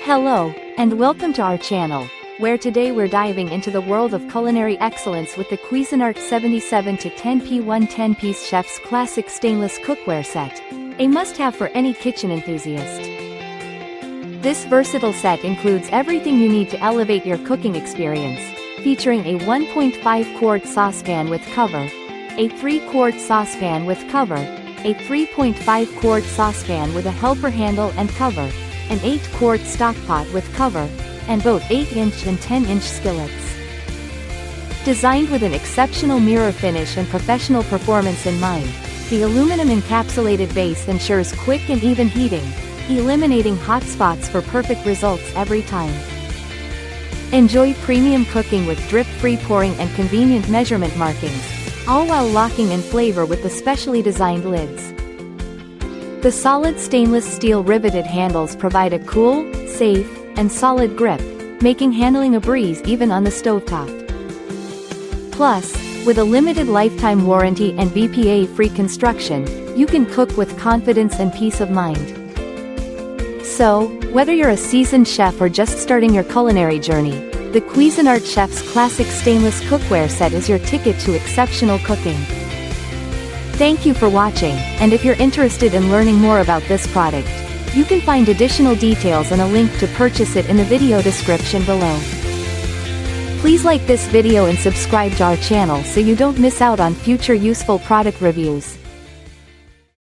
Hello, and welcome to our channel, where today we're diving into the world of culinary excellence with the Cuisinart 77-10P1 10-piece chef's classic stainless cookware set, a must-have for any kitchen enthusiast. This versatile set includes everything you need to elevate your cooking experience, featuring a 1.5-quart saucepan with cover, a 3-quart saucepan with cover, a 3.5-quart saucepan with a helper handle and cover, an 8-quart stockpot with cover, and both 8-inch and 10-inch skillets. Designed with an exceptional mirror finish and professional performance in mind, the aluminum encapsulated base ensures quick and even heating, eliminating hot spots for perfect results every time. Enjoy premium cooking with drip-free pouring and convenient measurement markings, all while locking in flavor with the specially designed lids. The solid stainless steel riveted handles provide a cool, safe, and solid grip, making handling a breeze even on the stovetop. Plus, with a limited lifetime warranty and BPA-free construction, you can cook with confidence and peace of mind. So, whether you're a seasoned chef or just starting your culinary journey, the Cuisinart Chef's classic stainless cookware set is your ticket to exceptional cooking. Thank you for watching, and if you're interested in learning more about this product, you can find additional details and a link to purchase it in the video description below. Please like this video and subscribe to our channel so you don't miss out on future useful product reviews.